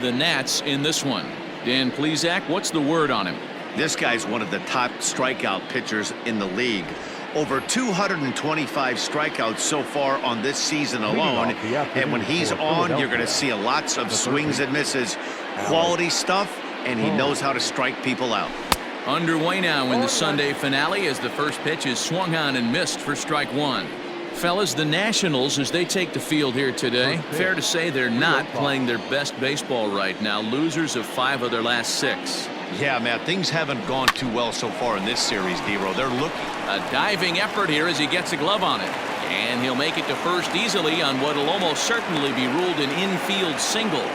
the Nats in this one. Dan Plesac, what's the word on him? This guy's one of the top strikeout pitchers in the league. Over 225 strikeouts so far on this season alone. And when he's on, you're going to see lots of swings and misses. Quality stuff, and he knows how to strike people out. Underway now in the Sunday finale as the first pitch is swung on and missed for strike one. Fellas, the Nationals, as they take the field here today, fair to say they're not playing their best baseball right now. Losers of 5 of their last 6. Yeah, Matt, things haven't gone too well so far in this series, D-Row. They're looking. A diving effort here as he gets a glove on it. And he'll make it to first easily on what will almost certainly be ruled an infield single.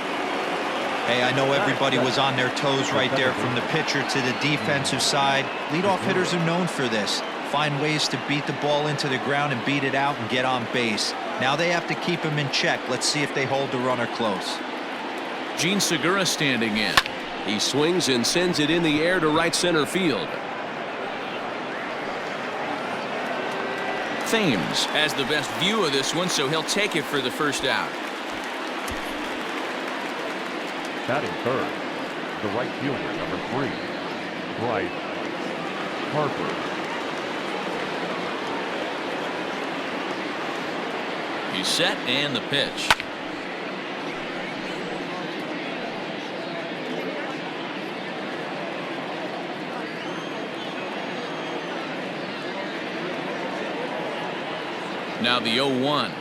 Hey, I know everybody was on their toes right there from the pitcher to the defensive side. Leadoff hitters are known for this. Find ways to beat the ball into the ground and beat it out and get on base. Now they have to keep him in check. Let's see if they hold the runner close. Gene Segura standing in. He swings and sends it in the air to right center field. Thames has the best view of this one, so he'll take it for the first out. Batting third, the right fielder, number 3, Bryce Harper. He's set and the pitch. Now the 0-1.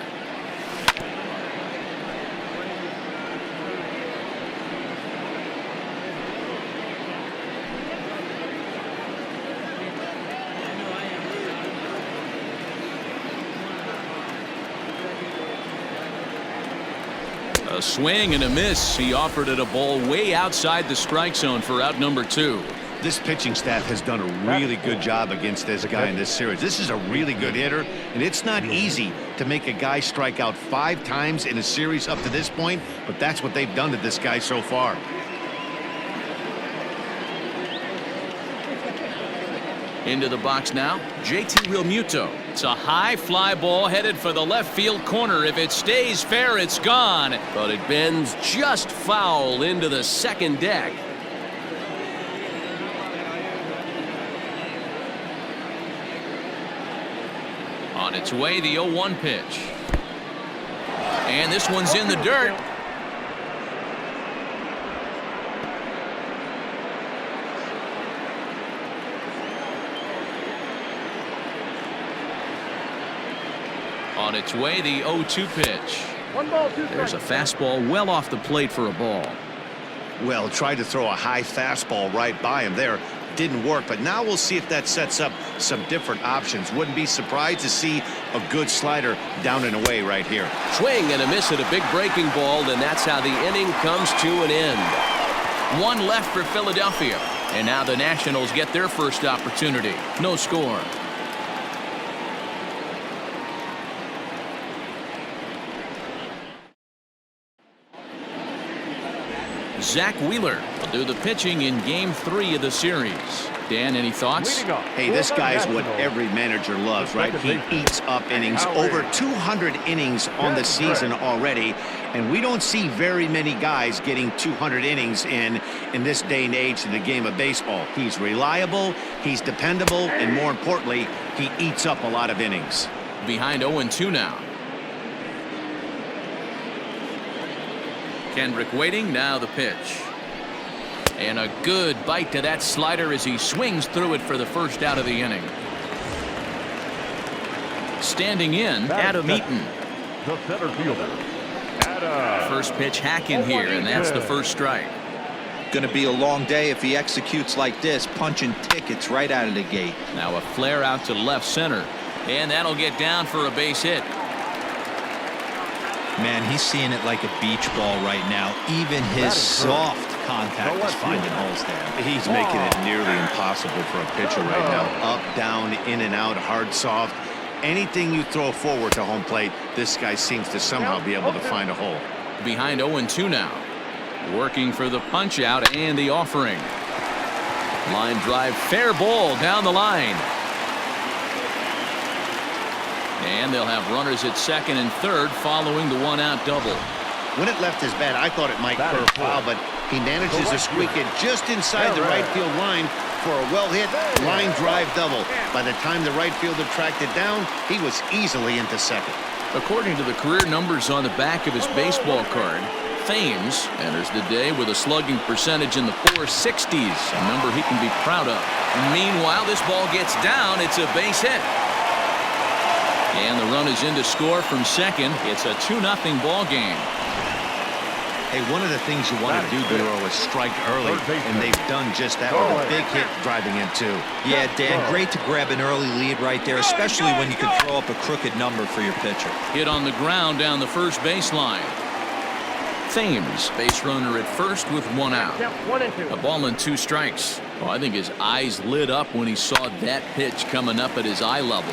A swing and a miss. He offered it a ball way outside the strike zone for out number 2. This pitching staff has done a really good job against this guy in this series. This is a really good hitter, and it's not easy to make a guy strike out 5 times in a series up to this point, but that's what they've done to this guy so far. Into the box now, JT Realmuto. It's a high fly ball headed for the left field corner. If it stays fair, it's gone, but it bends just foul into the second deck. On its way, the 0-1 pitch. And this one's in the dirt. On its way, the 0-2 pitch. There's a fastball well off the plate for a ball. Well, tried to throw a high fastball right by him there. Didn't work, but now we'll see if that sets up some different options. Wouldn't be surprised to see a good slider down and away right here. Swing and a miss at a big breaking ball, and that's how the inning comes to an end. 1 left for Philadelphia, and now the Nationals get their first opportunity. No score. Zach Wheeler will do the pitching in Game 3 of the series. Dan, any thoughts? Hey, this guy's what every manager loves, right? He eats up innings. Over 200 innings on the season already, and we don't see very many guys getting 200 innings in this day and age in the game of baseball. He's reliable, he's dependable, and more importantly, he eats up a lot of innings. Behind 0-2 now. Kendrick waiting, now the pitch. And a good bite to that slider as he swings through it for the first out of the inning. Standing in, Adam Eaton. The center fielder, Adam. First pitch hack in here, and that's the first strike. Going to be a long day if he executes like this, punching tickets right out of the gate. Now a flare out to left center, and that'll get down for a base hit. Man, he's seeing it like a beach ball right now. Even his soft contact is finding holes there. He's making it nearly impossible for a pitcher right now. Up, down, in and out, hard, soft. Anything you throw forward to home plate, this guy seems to somehow be able to find a hole. Behind 0-2 now. Working for the punch out and the offering. Line drive, fair ball down the line. And they'll have runners at second and third following the 1-out double. When it left his bat, I thought it might curve foul, but he manages to squeak it just inside the right field line for a well-hit line drive double. By the time the right fielder tracked it down, he was easily into second. According to the career numbers on the back of his baseball card, Thames enters the day with a slugging percentage in the 460s, a number he can be proud of. Meanwhile, this ball gets down. It's a base hit. And the run is in to score from second. It's a 2-0 ball game. Hey, one of the things you want to do, Bureau, is strike early, and they've done just that with a big hit driving in, too. Yeah, Dan, great to grab an early lead right there, especially when you can throw up a crooked number for your pitcher. Hit on the ground down the first baseline. Thames, base runner at first with 1 out. A ball and 2 strikes. Oh, I think his eyes lit up when he saw that pitch coming up at his eye level.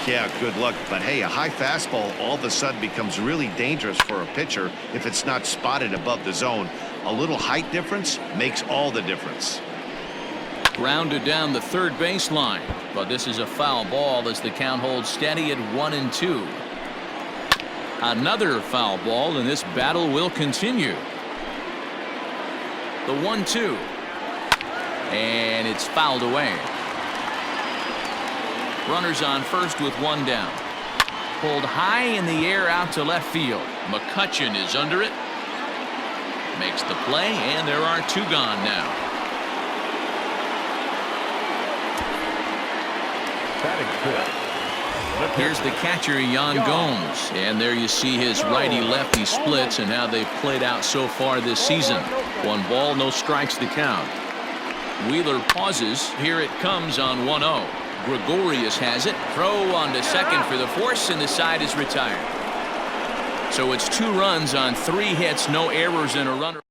Yeah, good luck. But hey, a high fastball all of a sudden becomes really dangerous for a pitcher if it's not spotted above the zone. A little height difference makes all the difference. Grounded down the third baseline, but this is a foul ball as the count holds steady at 1-2. Another foul ball, and this battle will continue. The 1-2, and it's fouled away. Runners on first with 1 down. Pulled high in the air out to left field. McCutchen is under it. Makes the play, and there are 2 gone now. Here's the catcher, Yan Gomes. And there you see his righty-lefty splits and how they've played out so far this season. 1 ball, no strikes to count. Wheeler pauses. Here it comes on 1-0. Gregorius has it. Throw on to second for the force, and the side is retired. So it's 2 runs on 3 hits, no errors, and a runner.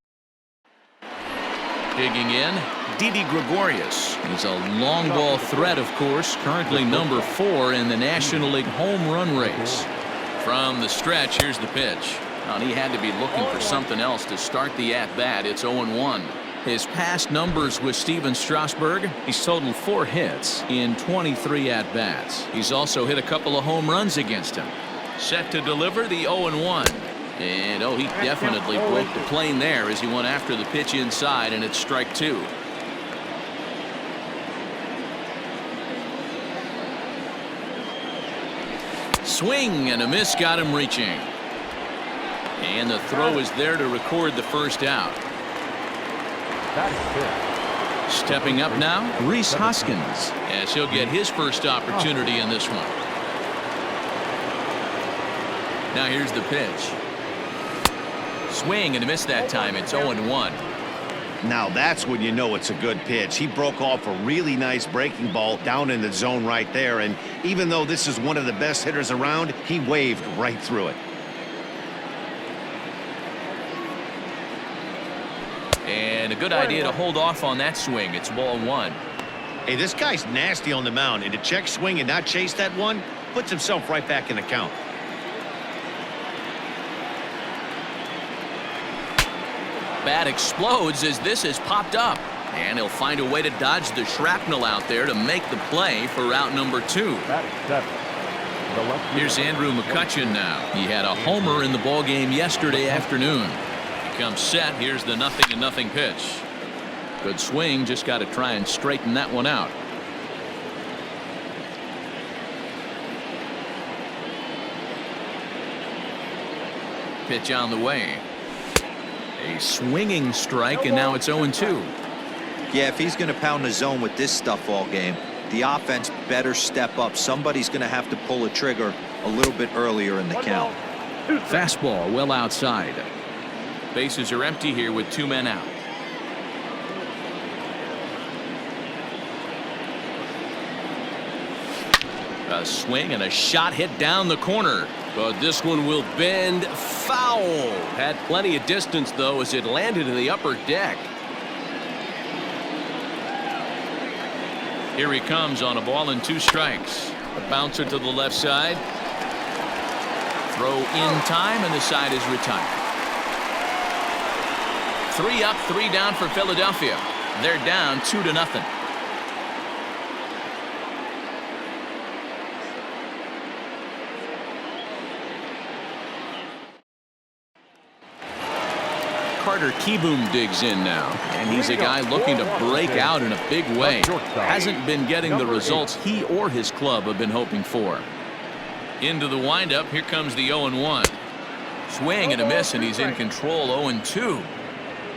Digging in, Didi Gregorius. He's a long ball threat, of course, currently number 4 in the National League home run race. From the stretch, here's the pitch. And he had to be looking for something else to start the at-bat. It's 0-1. His past numbers with Steven Strasburg, he's totaled 4 hits in 23 at-bats. He's also hit a couple of home runs against him. Set to deliver the 0-1. And, he definitely broke the plane there as he went after the pitch inside, and it's strike 2. Swing and a miss got him reaching. And the throw is there to record the first out. Stepping up now, Rhys Hoskins, as he'll get his first opportunity in this one. Now here's the pitch. Swing and a miss that time. It's 0-1. Now that's when you know it's a good pitch. He broke off a really nice breaking ball down in the zone right there. And even though this is one of the best hitters around, he waved right through it. And a good idea to hold off on that swing. It's ball 1. Hey, this guy's nasty on the mound, and to check swing and not chase that one puts himself right back in the count. Bat explodes as this has popped up, and he'll find a way to dodge the shrapnel out there to make the play for route number 2. Here's Andrew McCutchen now. He had a homer in the ball game yesterday afternoon. Comes set. Here's the 0-0 pitch. Good swing. Just got to try and straighten that one out. Pitch on the way. A swinging strike, and now it's 0-2. Yeah, if he's going to pound the zone with this stuff all game, the offense better step up. Somebody's going to have to pull a trigger a little bit earlier in the count. Fastball well outside. Bases are empty here with 2 men out. A swing and a shot hit down the corner. But this one will bend foul. Had plenty of distance, though, as it landed in the upper deck. Here he comes on a ball and 2 strikes. A bouncer to the left side. Throw in time, and the side is retired. 3 up, 3 down for Philadelphia. They're down 2-0. Carter Kieboom digs in now, and he's a guy looking to break out in a big way. Hasn't been getting the results he or his club have been hoping for. Into the windup, here comes the 0-1. Swing and a miss, and he's in control. 0-2.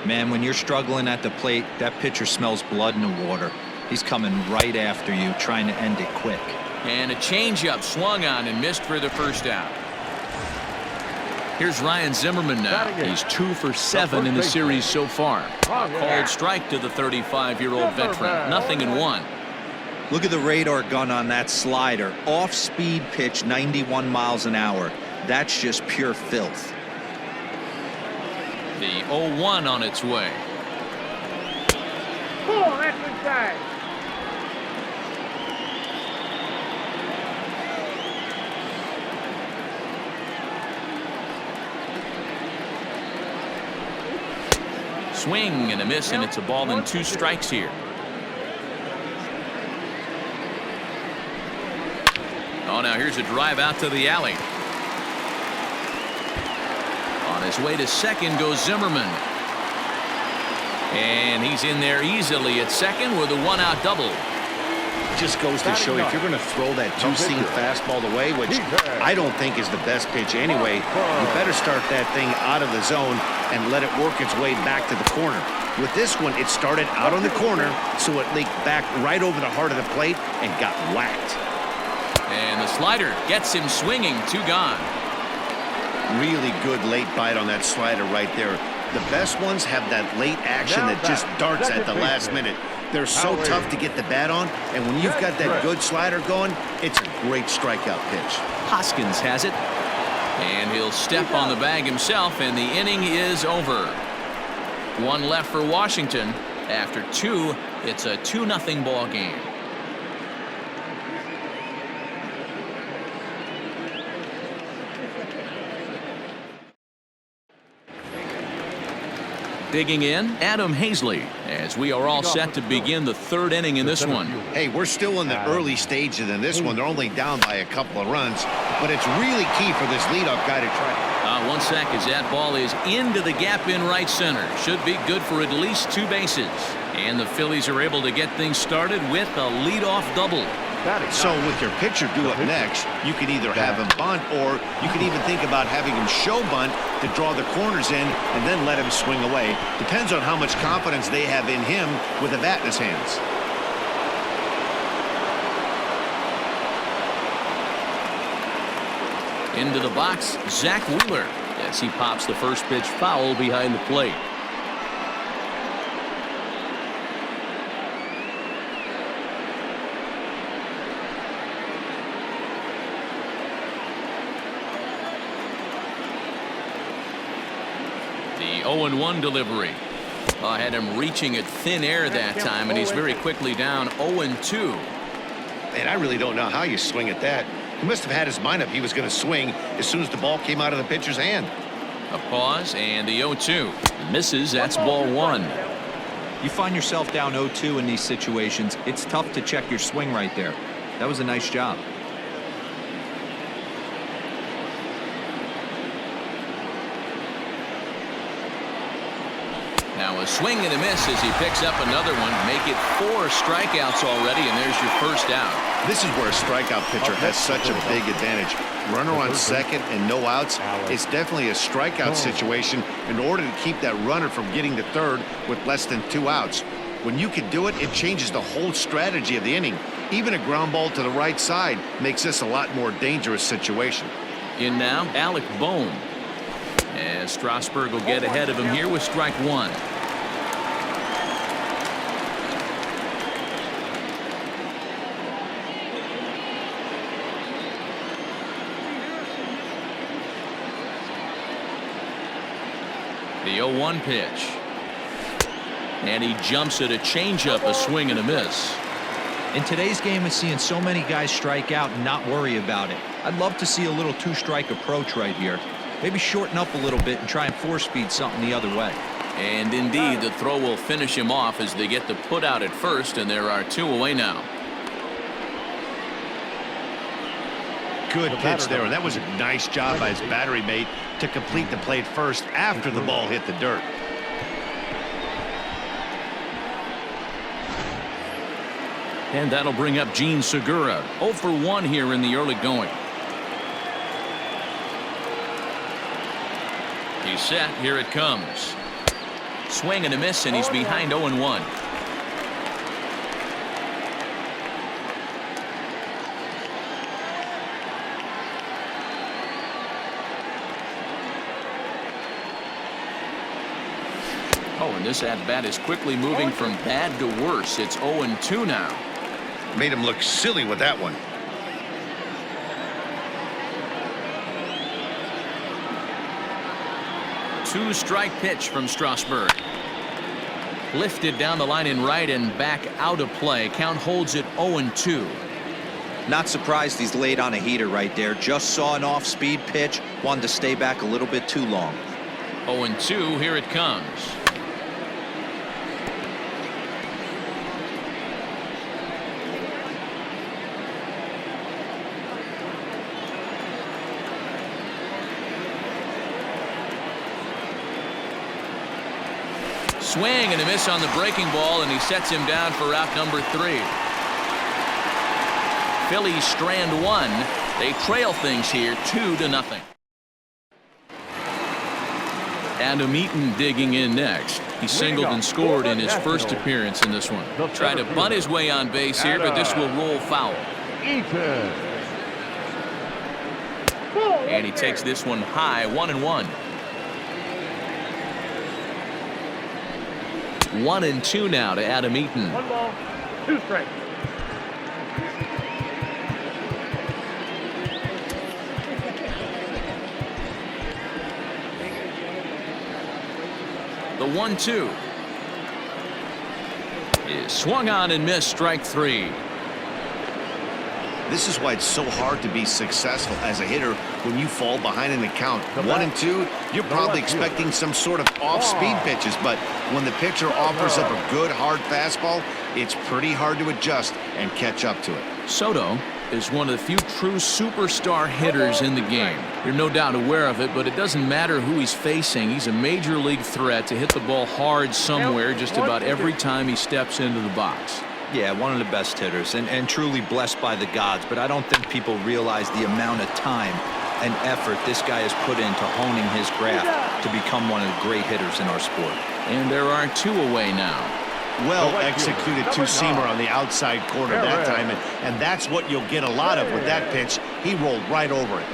Man, when you're struggling at the plate, that pitcher smells blood in the water. He's coming right after you, trying to end it quick. And a changeup swung on and missed for the first out. Here's Ryan Zimmerman now. He's 2 for 7 in the series so far. A called strike to the 35-year-old veteran. 0-1. Look at the radar gun on that slider. Off-speed pitch, 91 miles an hour. That's just pure filth. The 0-1 on its way. Pull, that's inside. Swing and a miss, and it's a ball and 2 strikes here. Oh, now here's a drive out to the alley. On his way to second goes Zimmerman. And he's in there easily at second with a 1-out double. Just goes to show you, if you're going to throw that two-seam fastball away, which I don't think is the best pitch anyway, you better start that thing out of the zone and let it work its way back to the corner. With this one, it started out on the corner, so it leaked back right over the heart of the plate and got whacked. And the slider gets him swinging. 2 gone. Really good late bite on that slider right there. The best ones have that late action that just darts at the last minute. They're so tough to get the bat on, and when you've got that good slider going, it's a great strikeout pitch. Hoskins has it, and he'll step on the bag himself, and the inning is over. 1 left for Washington. After 2, it's a 2-0 ball game. Digging in, Adam Hazley, as we are all set to begin the 3rd inning in this one. Hey, we're still in the early stages in this one. They're only down by a couple of runs, but it's really key for this leadoff guy to try. 1 sec as that ball is into the gap in right center. Should be good for at least 2 bases. And the Phillies are able to get things started with a leadoff double. So with your pitcher due up next, you can either have him bunt, or you can even think about having him show bunt to draw the corners in and then let him swing away. Depends on how much confidence they have in him with a bat in his hands. Into the box, Zach Wheeler, as he pops the first pitch foul behind the plate. The 0-1 delivery. Had him reaching at thin air that time, and he's very quickly down 0-2. Man, I really don't know how you swing at that. He must have had his mind up he was going to swing as soon as the ball came out of the pitcher's hand. A pause, and the 0-2. Misses, that's ball 1. You find yourself down 0-2 in these situations, it's tough to check your swing right there. That was a nice job. Now a swing and a miss as he picks up another one. Make it 4 strikeouts already, and there's your first out. This is where a strikeout pitcher has such a big advantage. Runner on second and no outs. It's definitely a strikeout situation in order to keep that runner from getting to third with less than 2 outs. When you can do it, it changes the whole strategy of the inning. Even a ground ball to the right side makes this a lot more dangerous situation. In now, Alec Bohm. As Strasburg will get ahead of him here with strike 1. The 0-1 pitch. And he jumps at a changeup, a swing and a miss. In today's game, it's seeing so many guys strike out and not worry about it. I'd love to see a little 2-strike approach right here. Maybe shorten up a little bit and try and 4-speed something the other way. And indeed, the throw will finish him off as they get the put out at first, and there are 2 away now. Good pitch there, and that was a nice job by his battery mate to complete the play first after the ball hit the dirt. And that'll bring up Gene Segura. 0 for 1 here in the early going. He's set. Here it comes. Swing and a miss, and he's behind 0-1. Oh, and this at-bat is quickly moving from bad to worse. It's 0-2 now. Made him look silly with that one. Two-strike pitch from Strasburg. Lifted down the line in right and back out of play. Count holds it 0-2. Not surprised he's laid on a heater right there. Just saw an off-speed pitch. Wanted to stay back a little bit too long. 0-2. Here it comes. Swing and a miss on the breaking ball, and he sets him down for out number 3. Phillies strand 1. They trail things here 2-0. Adam Eaton digging in next. He singled and scored in his first appearance in this one. Tried to bunt his way on base here, but this will roll foul. And he takes this one high, 1-1. 1-2 now to Adam Eaton. 1 ball, 2 strikes. The 1-2 is swung on and missed. Strike 3. This is why it's so hard to be successful as a hitter when you fall behind in the count. 1-2, you're probably expecting some sort of off-speed pitches, but when the pitcher offers up a good hard fastball, it's pretty hard to adjust and catch up to it. Soto is one of the few true superstar hitters in the game. You're no doubt aware of it, but it doesn't matter who he's facing. He's a major league threat to hit the ball hard somewhere just about every time he steps into the box. Yeah, one of the best hitters and truly blessed by the gods, but I don't think people realize the amount of time and effort this guy has put into honing his craft to become one of the great hitters in our sport. And there are 2 away now. Well executed two-seamer on the outside corner that time, and that's what you'll get a lot of with that pitch. He rolled right over it.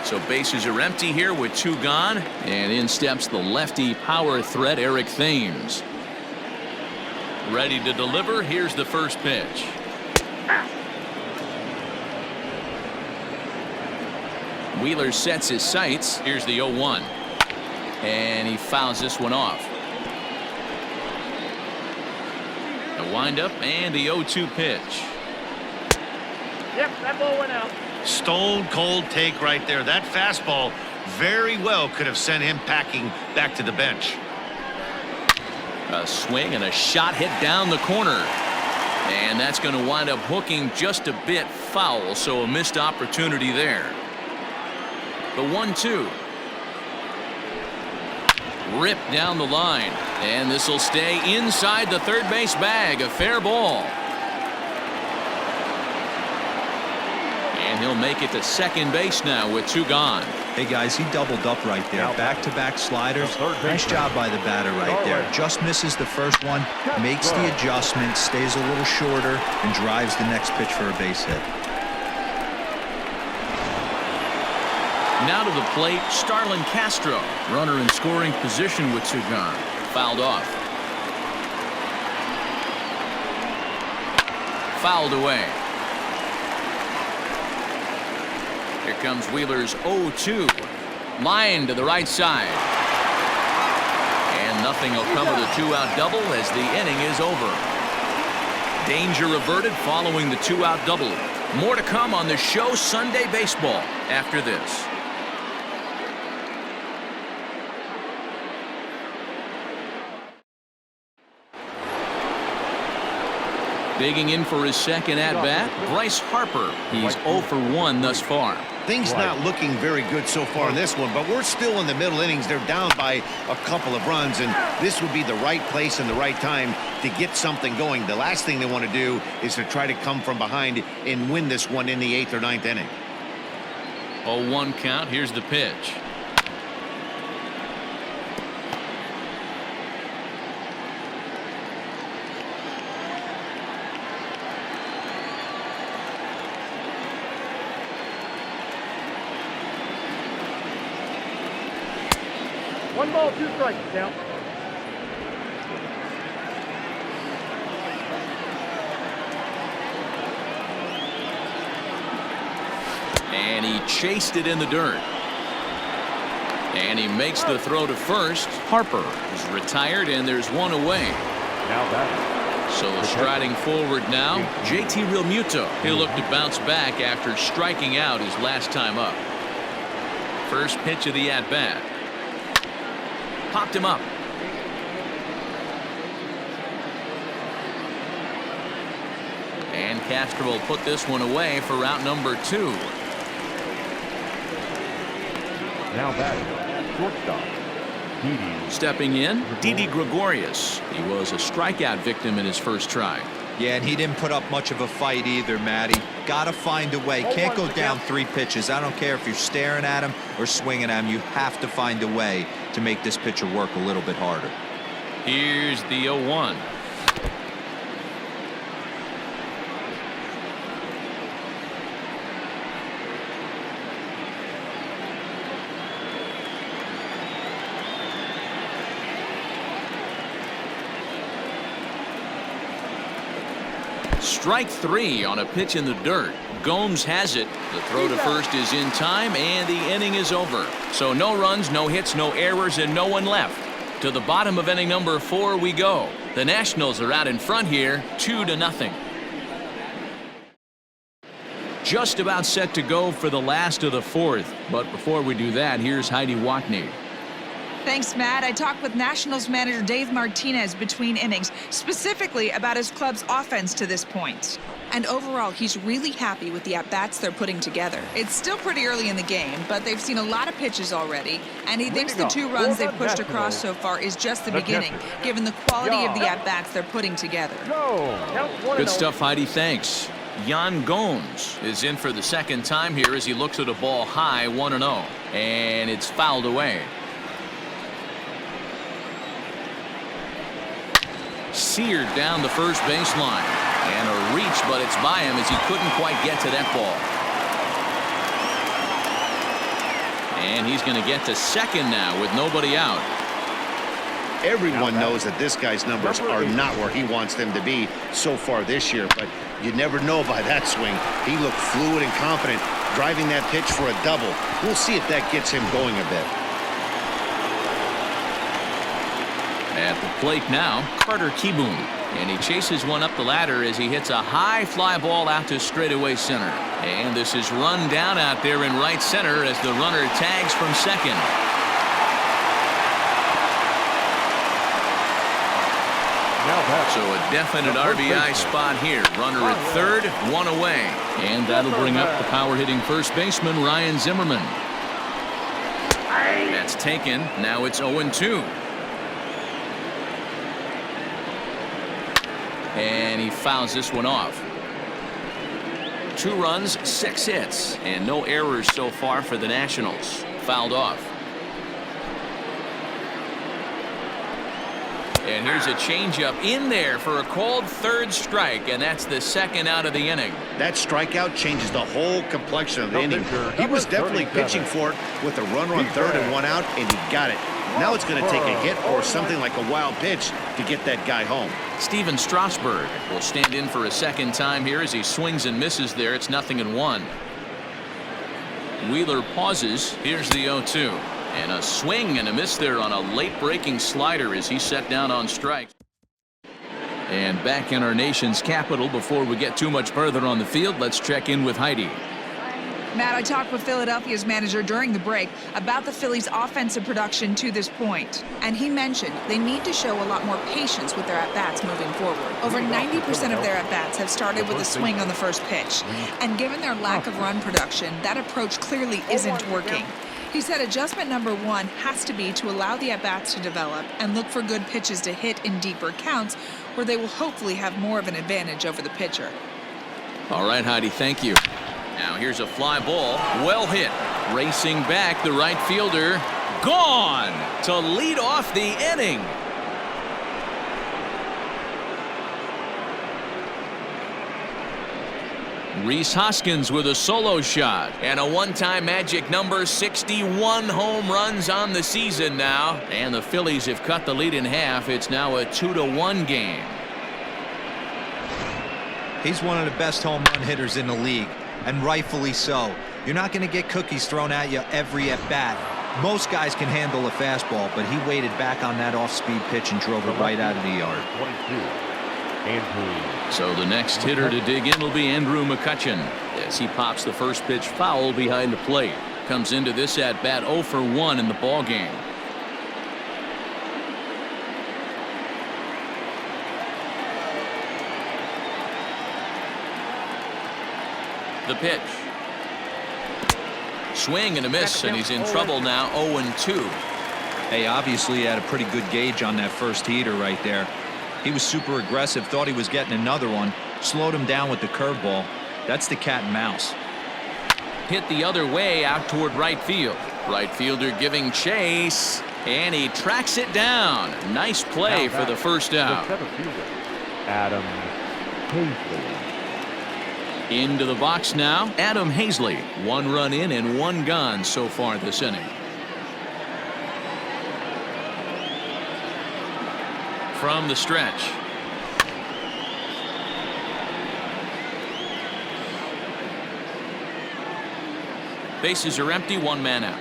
So bases are empty here with 2 gone, and in steps the lefty power threat Eric Thames. Ready to deliver. Here's the first pitch. Wheeler sets his sights. Here's the 0-1. And he fouls this one off. A windup and the 0-2 pitch. Yep, that ball went out. Stone cold take right there. That fastball very well could have sent him packing back to the bench. A swing and a shot hit down the corner. And that's going to wind up hooking just a bit foul, so a missed opportunity there. The 1-2. Ripped down the line. And this will stay inside the third base bag. A fair ball. And he'll make it to second base now with 2 gone. Hey guys, he doubled up right there. Back-to-back sliders. Nice job by the batter right there. Just misses the first one, makes the adjustment, stays a little shorter, and drives the next pitch for a base hit. Now to the plate, Starlin Castro. Runner in scoring position with 2 gone. Fouled off. Fouled away. Here comes Wheeler's 0-2. Line to the right side. And nothing will come of the 2-out double as the inning is over. Danger averted following the 2-out double. More to come on the show Sunday Baseball after this. Digging in for his second at-bat, Bryce Harper. He's 0 for 1 thus far. Things not looking very good so far in this one, but we're still in the middle innings. They're down by a couple of runs, and this would be the right place and the right time to get something going. The last thing they want to do is to try to come from behind and win this one in the 8th or 9th inning. 0-1 count. Here's the pitch. One ball, 2 strikes, count. And he chased it in the dirt. And he makes the throw to first. Harper is retired, and there's one away. Now that. So striding forward now, JT Realmuto. He'll look to bounce back after striking out his last time up. First pitch of the at-bat. Popped him up. And Castro will put this one away for out number 2. Now batting, shortstop, Didi. Stepping in, Didi Gregorius. He was a strikeout victim in his first try. Yeah, and he didn't put up much of a fight either, Matty. Gotta find a way. Can't go down 3 pitches. I don't care if you're staring at him or swinging at him. You have to find a way to make this pitcher work a little bit harder. Here's the 0-1. Strike 3 on a pitch in the dirt. Gomes has it. The throw to first is in time, and the inning is over. So no runs, no hits, no errors, and no one left. To the bottom of inning number 4 we go. The Nationals are out in front here, 2-0. Just about set to go for the last of the 4th. But before we do that, here's Heidi Watney. Thanks, Matt. I talked with Nationals manager Dave Martinez between innings, specifically about his club's offense to this point. And overall, he's really happy with the at-bats they're putting together. It's still pretty early in the game, but they've seen a lot of pitches already, and he thinks the 2 runs they've pushed across so far is just the beginning, given the quality of the at-bats they're putting together. Good stuff, Heidi. Thanks. Yan Gomes is in for the second time here as he looks at a ball high, 1-0, and it's fouled away. Seared down the first baseline, and a reach, but it's by him as he couldn't quite get to that ball. And he's going to get to second now with nobody out. Everyone knows that this guy's numbers are not where he wants them to be so far this year, but you never know by that swing. He looked fluid and confident, driving that pitch for a double. We'll see if that gets him going a bit. At the plate now, Carter Kieboom, and he chases one up the ladder as he hits a high fly ball out to straightaway center. And this is run down out there in right center as the runner tags from second. So a definite RBI spot here. Runner at third, 1 away. And that'll bring up the power hitting first baseman Ryan Zimmerman. That's taken. Now it's 0-2. And he fouls this one off. 2 runs, 6 hits, and no errors so far for the Nationals. Fouled off. And here's a changeup in there for a called 3rd strike, and that's the 2nd out of the inning. That strikeout changes the whole complexion of the inning. He was definitely pitching for it with a runner on 3rd and 1 out, and he got it. Now it's going to take a hit or something like a wild pitch to get that guy home. Steven Strasburg will stand in for a second time here as he swings and misses there. It's 0-1. Wheeler pauses. Here's the 0-2. And a swing and a miss there on a late breaking slider as he's set down on strike. And back in our nation's capital, before we get too much further on the field, let's check in with Heidi. Matt, I talked with Philadelphia's manager during the break about the Phillies' offensive production to this point. And he mentioned they need to show a lot more patience with their at-bats moving forward. Over 90% of their at-bats have started with a swing on the first pitch. And given their lack of run production, that approach clearly isn't working. He said adjustment number one has to be to allow the at-bats to develop and look for good pitches to hit in deeper counts where they will hopefully have more of an advantage over the pitcher. All right, Heidi, thank you. Now here's a fly ball, well hit. Racing back, the right fielder, gone to lead off the inning. Rhys Hoskins with a solo shot and a one-time magic number, 61 home runs on the season now. And the Phillies have cut the lead in half. It's now a 2-1 game. He's one of the best home run hitters in the league, and rightfully so. You're not going to get cookies thrown at you every at-bat. Most guys can handle a fastball, but he waited back on that off-speed pitch and drove it right out of the yard. 22. Andrew. So the next hitter to dig in will be Andrew McCutchen as he pops the first pitch foul behind the plate. Comes into this at-bat 0 for 1 in the ball game. The pitch. Swing and a miss, and he's in trouble now, 0-2. Hey, obviously he had a pretty good gauge on that first heater right there. He was super aggressive, thought he was getting another one, slowed him down with the curveball. That's the cat and mouse. Hit the other way out toward right field. Right fielder giving chase, and he tracks it down. Nice play for the first out. The center fielder, Adam Hazley. Into the box now, Adam Hazley. 1 run in and 1 gone so far this inning. From the stretch. Bases are empty, 1 man out.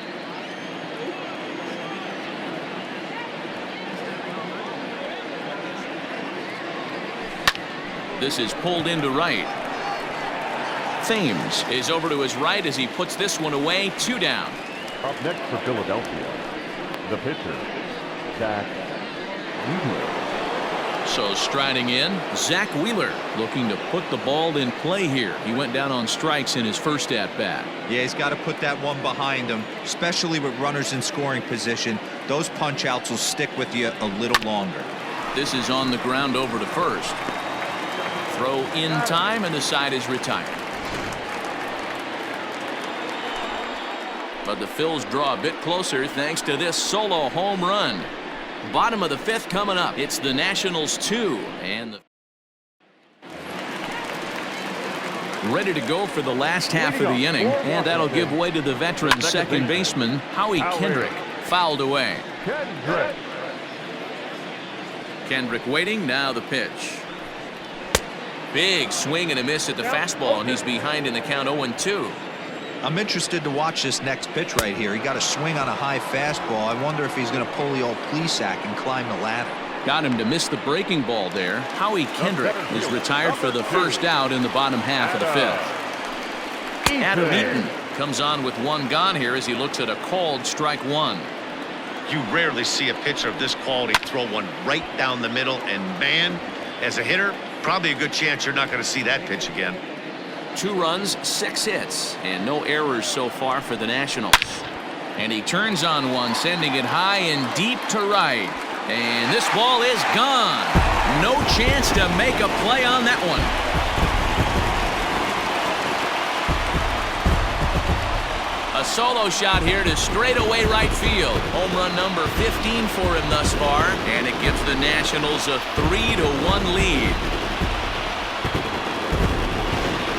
This is pulled into right. Thames is over to his right as he puts this one away. 2 down. Up next for Philadelphia, the pitcher, Zach Wheeler. So striding in, Zach Wheeler looking to put the ball in play here. He went down on strikes in his first at-bat. Yeah, he's got to put that one behind him, especially with runners in scoring position. Those punch-outs will stick with you a little longer. This is on the ground over to first. Throw in time, and the side is retired. But the Phils draw a bit closer thanks to this solo home run. Bottom of the 5th coming up. It's the Nationals 2 and ready to go for the last half of the inning, and that'll give way to the veteran second baseman Howie Kendrick. Fouled away. Kendrick waiting. Now the pitch. Big swing and a miss at the fastball, and he's behind in the count 0-2. I'm interested to watch this next pitch right here. He got a swing on a high fastball. I wonder if he's going to pull the old Plesac and climb the ladder. Got him to miss the breaking ball there. Howie Kendrick is retired for the first out in the bottom half of the 5th. Adam Eaton comes on with 1 gone here as he looks at a called strike 1. You rarely see a pitcher of this quality throw one right down the middle, and man, as a hitter, probably a good chance you're not going to see that pitch again. 2 runs, 6 hits, and no errors so far for the Nationals. And he turns on one, sending it high and deep to right. And this ball is gone. No chance to make a play on that one. A solo shot here to straightaway right field. Home run number 15 for him thus far, and it gives the Nationals a 3-1 lead.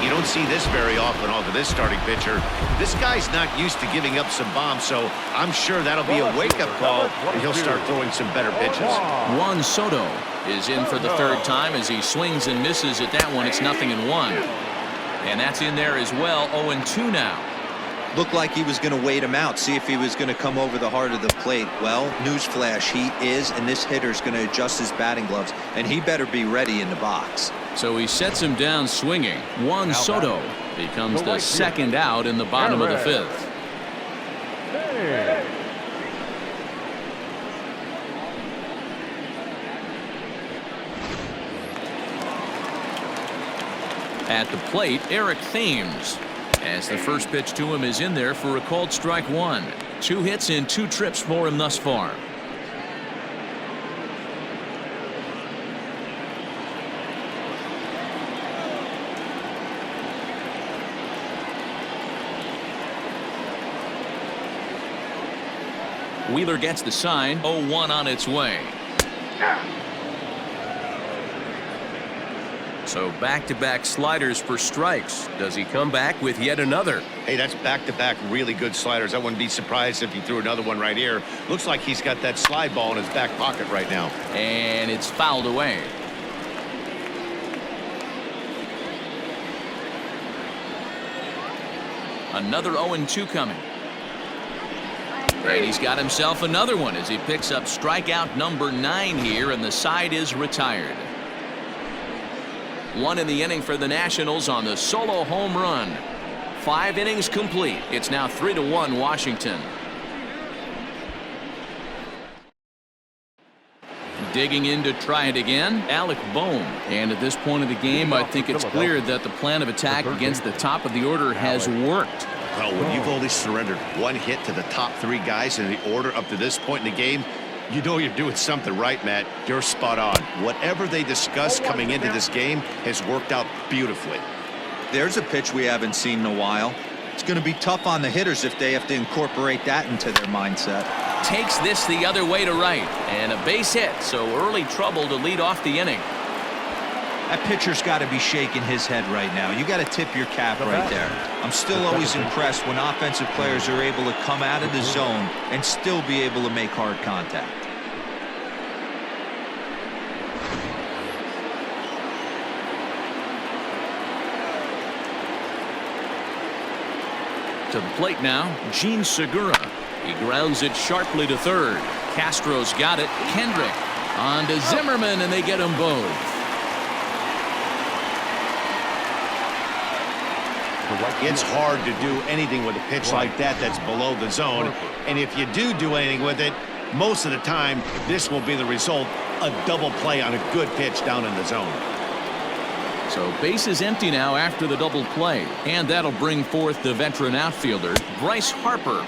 You don't see this very often off of this starting pitcher. This guy's not used to giving up some bombs, so I'm sure that'll be a wake-up call, and he'll start throwing some better pitches. Juan Soto is in for the 3rd time as he swings and misses at that one. It's 0-1. And that's in there as well. 0-2 now. Looked like he was going to wait him out, see if he was going to come over the heart of the plate. Well, newsflash, he is, and this hitter's going to adjust his batting gloves, and he better be ready in the box. So he sets him down swinging. Juan Soto becomes the second out in the bottom of the fifth. Hey. At the plate, Eric Thames, as the first pitch to him is in there for a called strike one. 2 hits in 2 trips for him thus far. Wheeler gets the sign. 0-1 on its way. So back-to-back sliders for strikes. Does he come back with yet another? Hey, that's back-to-back really good sliders. I wouldn't be surprised if he threw another one right here. Looks like he's got that slide ball in his back pocket right now. And it's fouled away. Another 0-2 coming. And he's got himself another one as he picks up strikeout number 9 here, and the side is retired. 1 in the inning for the Nationals on the solo home run. 5 innings complete. It's now 3-1 Washington. Digging in to try it again, Alec Bohm. And at this point of the game, I think it's clear that the plan of attack against the top of the order has worked. Well, when you've only surrendered 1 hit to the top 3 guys in the order up to this point in the game, you know you're doing something right, Matt. You're spot on. Whatever they discussed coming into this game has worked out beautifully. There's a pitch we haven't seen in a while. It's going to be tough on the hitters if they have to incorporate that into their mindset. Takes this the other way to right, and a base hit, so early trouble to lead off the inning. That pitcher's got to be shaking his head right now. You got to tip your cap right there. I'm still always impressed when offensive players are able to come out of the zone and still be able to make hard contact. To the plate now, Gene Segura. He grounds it sharply to third. Castro's got it. Kendrick on to Zimmerman, and they get them both. It's hard to do anything with a pitch like that that's below the zone. And if you do anything with it, most of the time, this will be the result, a double play on a good pitch down in the zone. So base is empty now after the double play. And that'll bring forth the veteran outfielder, Bryce Harper.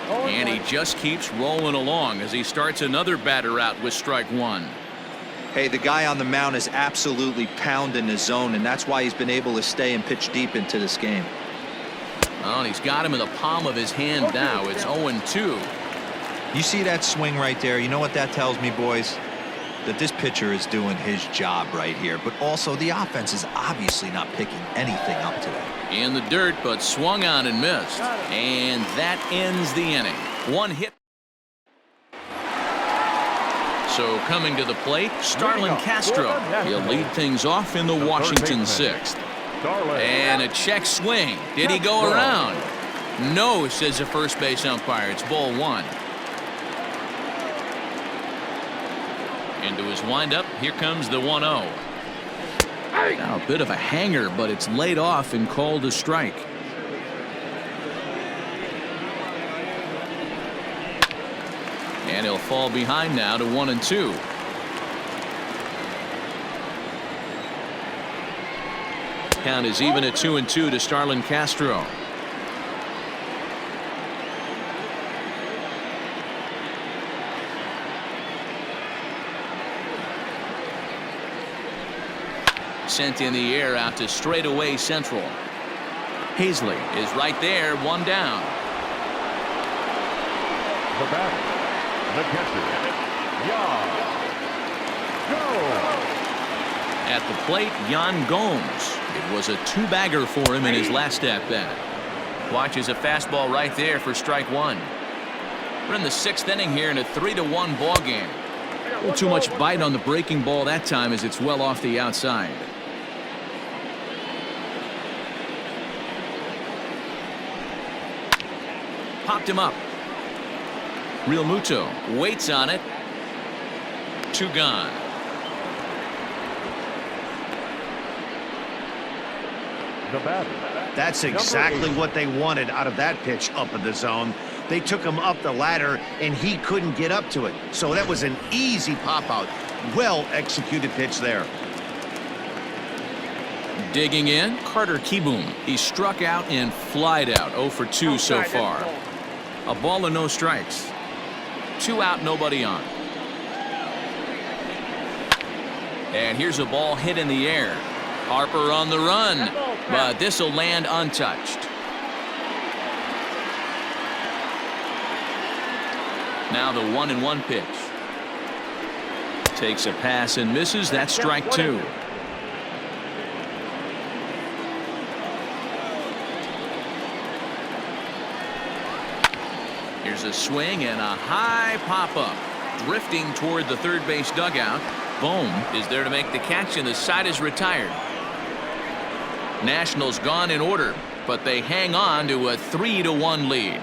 And he just keeps rolling along as he starts another batter out with strike 1. Hey, the guy on the mound is absolutely pounding his zone, and that's why he's been able to stay and pitch deep into this game. Oh, and he's got him in the palm of his hand now. It's 0-2. You see that swing right there? You know what that tells me, boys? That this pitcher is doing his job right here, but also the offense is obviously not picking anything up today. In the dirt, but swung on and missed. And that ends the inning. 1 hit. So coming to the plate, Starlin Castro. He'll lead things off in the Washington 6th. And a check swing. Did he go around? No, says the first base umpire. It's ball 1. Into his windup, here comes the 1-0. Now a bit of a hanger, but it's laid off and called a strike. And he'll fall behind now to 1-2. Count is even at 2-2 to Starlin Castro. Sent in the air out to straightaway central. Hazley is right there, 1 down. The batter, the catcher, Yan Gomes. At the plate, Yan Gomes. It was a 2-bagger for him in his last at-bat. Watches a fastball right there for strike 1. We're in the 6th inning here in a 3-1 ball game. A little too much bite on the breaking ball that time as it's well off the outside. Popped him up. Real Muto waits on it. 2 gone. the batter. That's exactly what they wanted out of that pitch up in the zone. They took him up the ladder, and he couldn't get up to it. So that was an easy pop-out. Well-executed pitch there. Digging in, Carter Kieboom. He struck out and flied out. 0 for 2 so far. A ball and no strikes. 2 out, nobody on. And here's a ball hit in the air. Harper on the run, but this will land untouched. Now the 1-1 pitch. Takes a pass and misses. That's strike 2. Here's a swing and a high pop-up. Drifting toward the third base dugout. Bohm is there to make the catch, and the side is retired. Nationals gone in order, but they hang on to a 3-1 lead.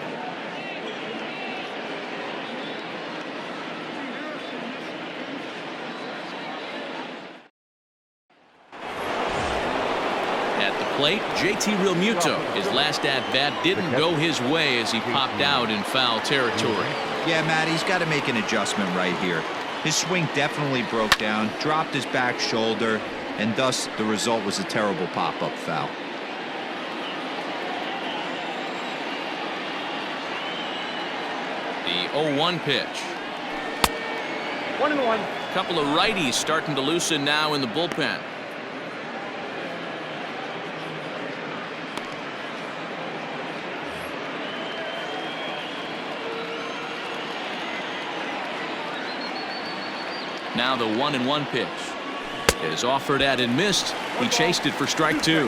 At the plate, JT Realmuto. His last at-bat didn't go his way as he popped out in foul territory. Yeah, Matt, he's got to make an adjustment right here. His swing definitely broke down, dropped his back shoulder, and thus the result was a terrible pop-up foul. The 0-1 pitch. 1-1. Couple of righties starting to loosen now in the bullpen. Now the 1-1 pitch is offered at and missed. He chased it for strike 2.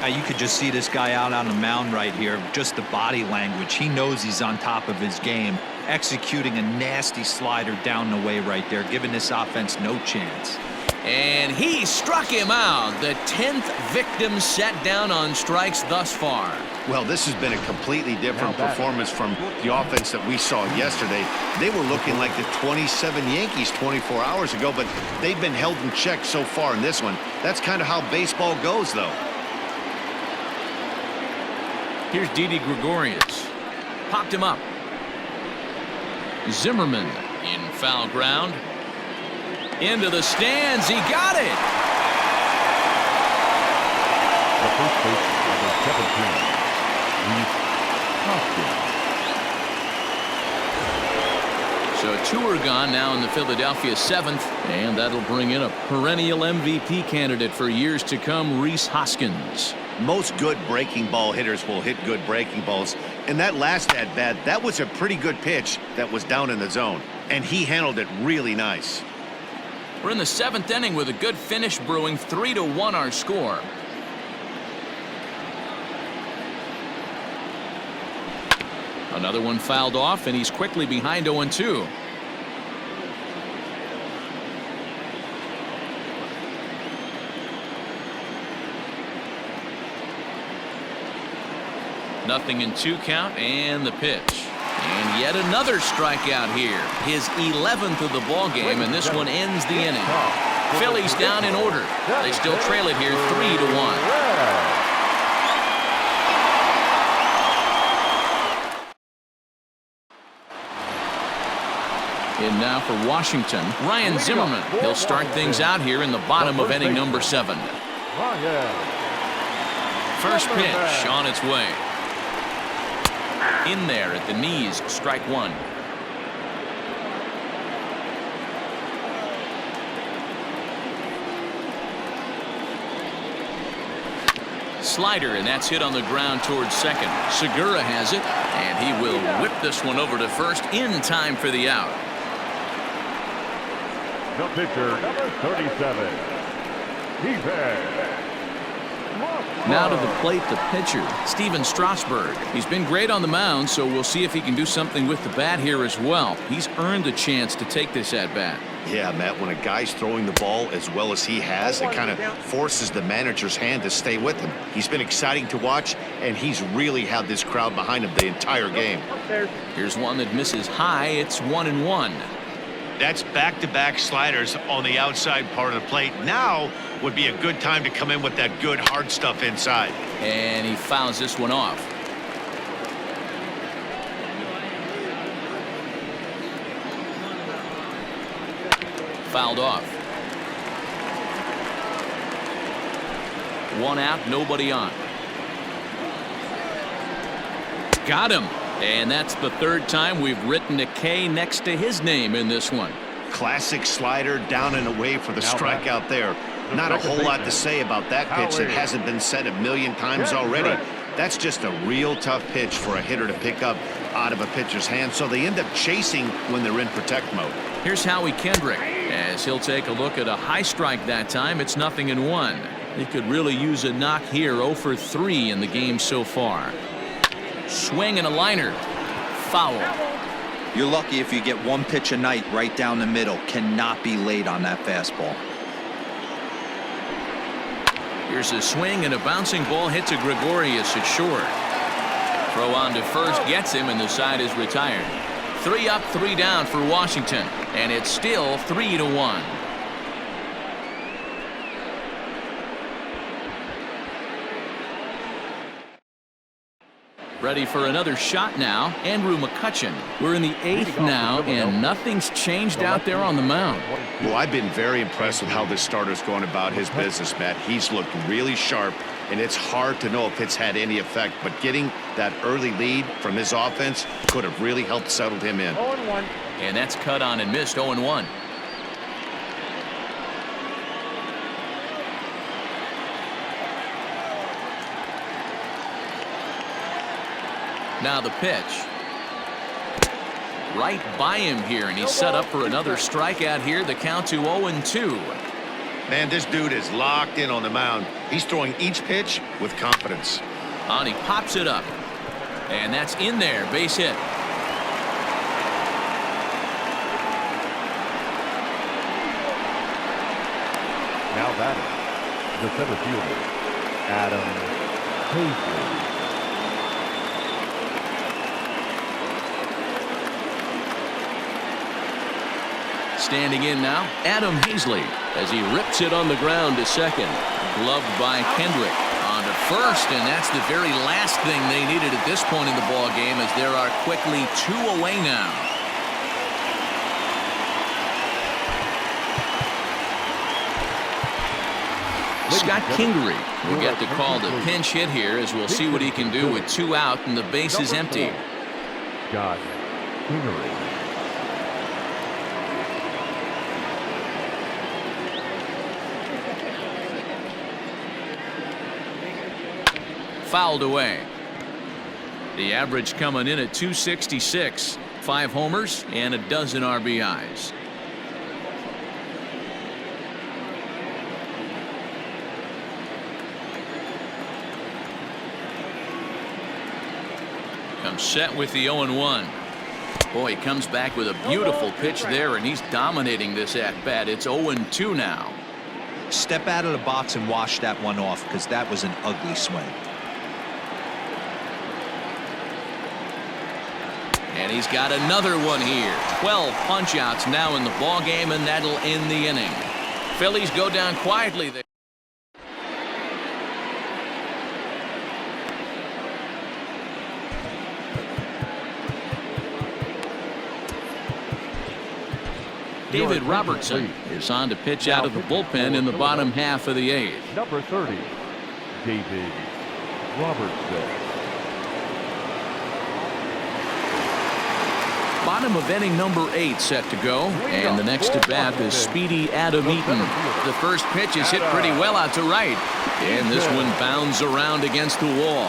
Now you could just see this guy out on the mound right here. Just the body language. He knows he's on top of his game. Executing a nasty slider down the way right there, giving this offense no chance. And he struck him out. The 10th victim set down on strikes thus far. Well, this has been a completely different performance from the offense that we saw yesterday. They were looking like the 27 Yankees 24 hours ago, but they've been held in check so far in this one. That's kind of how baseball goes, though. Here's Didi Gregorius. Popped him up. Zimmerman in foul ground. Into the stands. He got it. The first baseman, number 17, Reese Hoskins. So 2 are gone now in the Philadelphia 7th, and that'll bring in a perennial MVP candidate for years to come, Reese Hoskins. Most good breaking ball hitters will hit good breaking balls. And that last at-bat, that was a pretty good pitch that was down in the zone. And he handled it really nice. We're in the 7th inning with a good finish brewing. 3-1 our score. Another one fouled off, and he's quickly behind 0-2. Nothing in 2 count, and the pitch. And yet another strikeout here. His 11th of the ball game, and this one ends the inning. Phillies down in order. They still trail it here 3-1. And now for Washington, Ryan Zimmerman. He'll start things out here in the bottom of inning number 7. First pitch on its way. In there at the knees, strike 1. Slider, and that's hit on the ground towards second. Segura has it, and he will whip this one over to first in time for the out. The pitcher, number 37, defense. Now to the plate, the pitcher, Steven Strasburg. He's been great on the mound, so we'll see if he can do something with the bat here as well. He's earned a chance to take this at-bat. Yeah, Matt, when a guy's throwing the ball as well as he has, it kind of forces the manager's hand to stay with him. He's been exciting to watch, and he's really had this crowd behind him the entire game. Here's one that misses high. It's 1-1. That's back-to-back sliders on the outside part of the plate. Now would be a good time to come in with that good hard stuff inside. And he fouls this one off. Fouled off. One out, nobody on. Got him. And that's the third time we've written a K next to his name in this one. Classic slider down and away for the strikeout there. Not a whole lot to say about that pitch that hasn't been said a million times already. That's just a real tough pitch for a hitter to pick up out of a pitcher's hand, so they end up chasing when they're in protect mode. Here's Howie Kendrick as he'll take a look at a high strike that time. It's 0-1. He could really use a knock here. 0 for 3 in the game so far. Swing and a liner. Foul. You're lucky if you get one pitch a night right down the middle. Cannot be late on that fastball. Here's a swing and a bouncing ball hits a Gregorius at short. Throw on to first gets him and the side is retired. 3 up, 3 down for Washington, and it's still 3-1. Ready for another shot now, Andrew McCutchen. We're in the 8th now, and nothing's changed out there on the mound. Well, I've been very impressed with how this starter's going about his business, Matt. He's looked really sharp, and it's hard to know if it's had any effect, but getting that early lead from his offense could have really helped settle him in. 0-1. And that's cut on and missed. 0-1. Now the pitch. Right by him here, and he's set up for another strikeout here. The count to 0-2. Man, this dude is locked in on the mound. He's throwing each pitch with confidence. On, he pops it up. And that's in there. Base hit. Now batting, the center fielder, Adam Hazley. Standing in now, Adam Hazley as he rips it on the ground to second. Gloved by Kendrick. On to first, and that's the very last thing they needed at this point in the ball game, as there are quickly 2 away now. Scott Kingery will get the call to pinch hit here, as we'll see what he can do with 2 out and the base is empty. Scott Kingery. Fouled away. The average coming in at 266. 5 homers and a dozen RBIs. Comes set with the 0-1. Boy, he comes back with a beautiful pitch there, and he's dominating this at-bat. It's 0-2 now. Step out of the box and wash that one off, because that was an ugly swing. And he's got another one here. 12 punch-outs now in the ball game, and that'll end the inning. Phillies go down quietly there. David Robertson is on to pitch out of the bullpen in the bottom half of the 8th. Number 30, David Robertson. Bottom of inning number 8 set to go, and the next at bat is speedy Adam Eaton. The first pitch is hit pretty well out to right, and this one bounds around against the wall.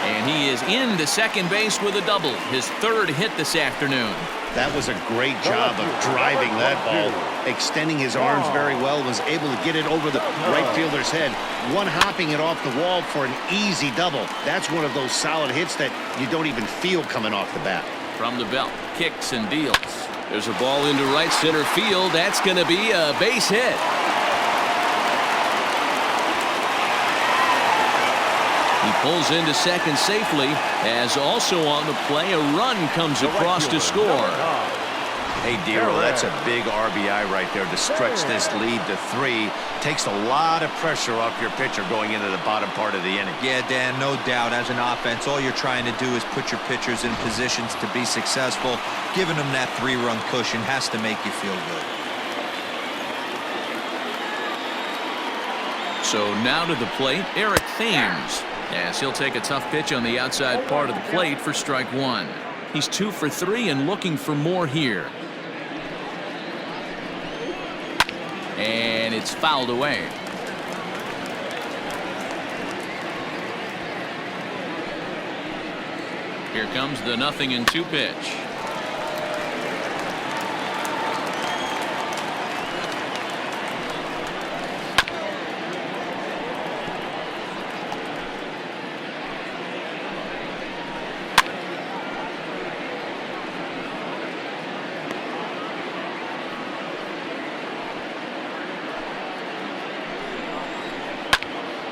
And he is into second base with a double, his 3rd hit this afternoon. That was a great job of driving that ball, extending his arms very well, was able to get it over the right fielder's head, one hopping it off the wall for an easy double. That's one of those solid hits that you don't even feel coming off the bat. From the belt, kicks and deals. There's a ball into right center field. That's going to be a base hit. He pulls into second safely, as also on the play, a run comes across to score. Hey, Dero, that's a big RBI right there to stretch this lead to 3. Takes a lot of pressure off your pitcher going into the bottom part of the inning. Yeah, Dan, no doubt. As an offense, all you're trying to do is put your pitchers in positions to be successful. Giving them that 3-run cushion has to make you feel good. So now to the plate, Eric Thames. Yes, he'll take a tough pitch on the outside part of the plate for strike 1. He's 2 for 3 and looking for more here. And it's fouled away. Here comes the 0-2 pitch.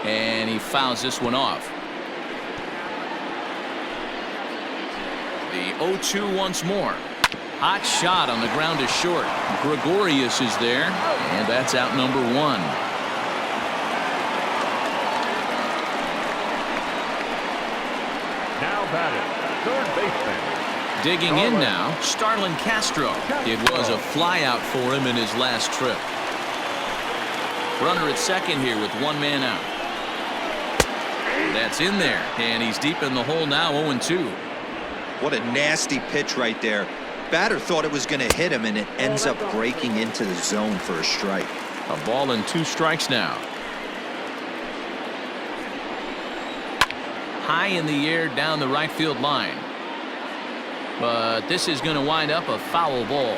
And he fouls this one off. The 0-2 once more. Hot shot on the ground to short. Gregorius is there, and that's out number 1. Now batting, third baseman. Digging in now, Starlin Castro. It was a flyout for him in his last trip. Runner at second here with 1 man out. That's in there, and he's deep in the hole now, 0-2. What a nasty pitch right there. Batter thought it was going to hit him, and it ends up breaking into the zone for a strike. A ball and 2 strikes now. High in the air down the right field line. But this is going to wind up a foul ball.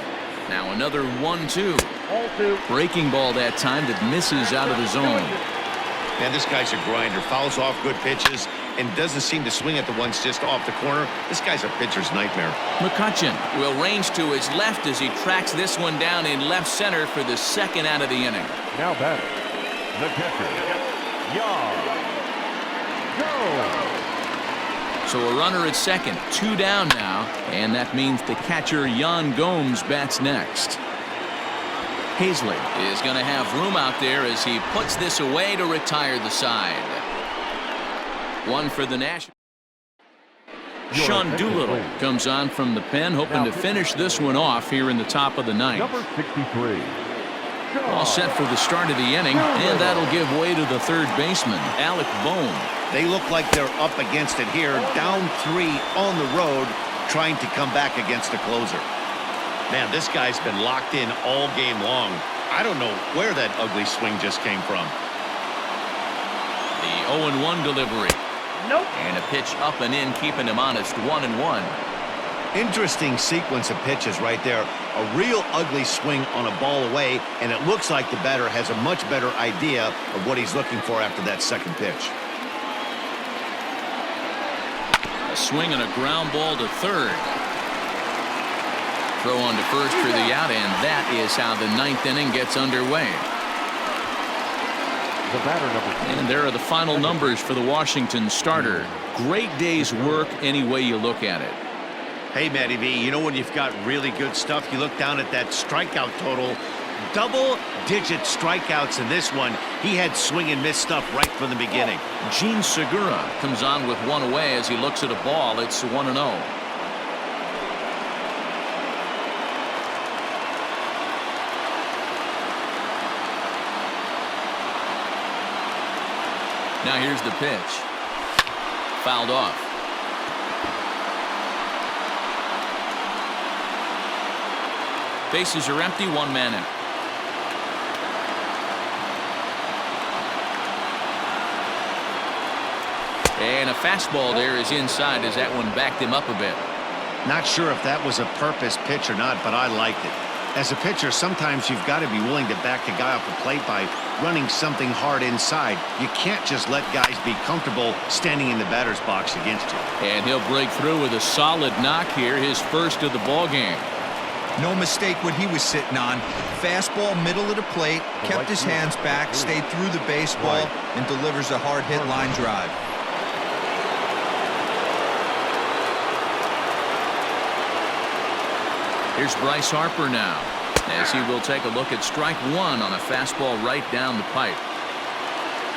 Now another 1-2. Breaking ball that time that misses out of the zone. Man, this guy's a grinder. Fouls off good pitches and doesn't seem to swing at the ones just off the corner. This guy's a pitcher's nightmare. McCutchen will range to his left as he tracks this one down in left center for the 2nd out of the inning. Now batting, the catcher, Go. So a runner at second, 2 down now, and that means the catcher Yan Gomes bats next. Hazley is going to have room out there as he puts this away to retire the side. 1 for the Nationals. Sean Doolittle comes on from the pen, hoping to finish this one off here in the top of the 9th. Number 63. All set for the start of the inning, and that'll give way to the third baseman, Alec Bohm. They look like they're up against it here, down 3 on the road, trying to come back against the closer. Man, this guy's been locked in all game long. I don't know where that ugly swing just came from. The 0-1 delivery. Nope. And a pitch up and in, keeping him honest, 1-1. Interesting sequence of pitches right there. A real ugly swing on a ball away, and it looks like the batter has a much better idea of what he's looking for after that second pitch. A swing and a ground ball to third. Throw on to first for the out, and that is how the 9th inning gets underway. The batter number 2. And there are the final numbers for the Washington starter. Great day's work any way you look at it. Hey, Matty V, you know when you've got really good stuff, you look down at that strikeout total. Double-digit strikeouts in this one. He had swing and miss stuff right from the beginning. Gene Segura comes on with 1 away as he looks at a ball. It's 1-0. Now here's the pitch. Fouled off. Bases are empty, 1 man out. And a fastball there is inside as that one backed him up a bit. Not sure if that was a purpose pitch or not, but I liked it. As a pitcher, sometimes you've got to be willing to back the guy off the plate by running something hard inside. You can't just let guys be comfortable standing in the batter's box against you. And he'll break through with a solid knock here, his first of the ball game. No mistake what he was sitting on. Fastball, middle of the plate, kept his hands back, stayed through the baseball, and delivers a hard hit line drive. Here's Bryce Harper now, as he will take a look at strike one on a fastball right down the pipe.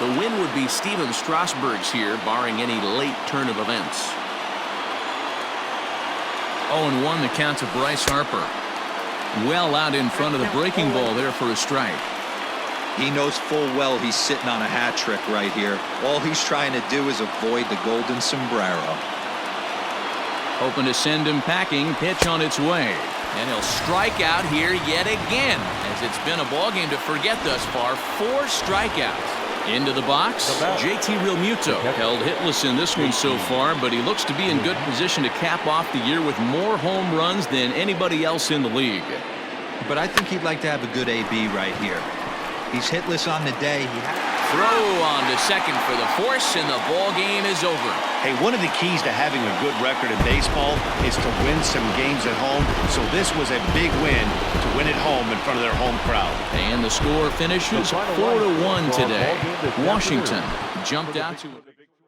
The win would be Steven Strasburg's here, barring any late turn of events. 0-1 the count to Bryce Harper. Well out in front of the breaking ball there for a strike. He knows full well he's sitting on a hat trick right here. All he's trying to do is avoid the golden sombrero. Hoping to send him packing. Pitch on its way. And he'll strike out here yet again, as it's been a ball game to forget thus far. 4 strikeouts. Into the box, JT Realmuto held hitless in this one so far, but he looks to be in good position to cap off the year with more home runs than anybody else in the league. But I think he'd like to have a good AB right here. He's hitless on the day. Throw on to second for the force, and the ball game is over. Hey, one of the keys to having a good record in baseball is to win some games at home. So this was a big win to win at home in front of their home crowd. And the score finishes 4-1 today. Washington jumped out to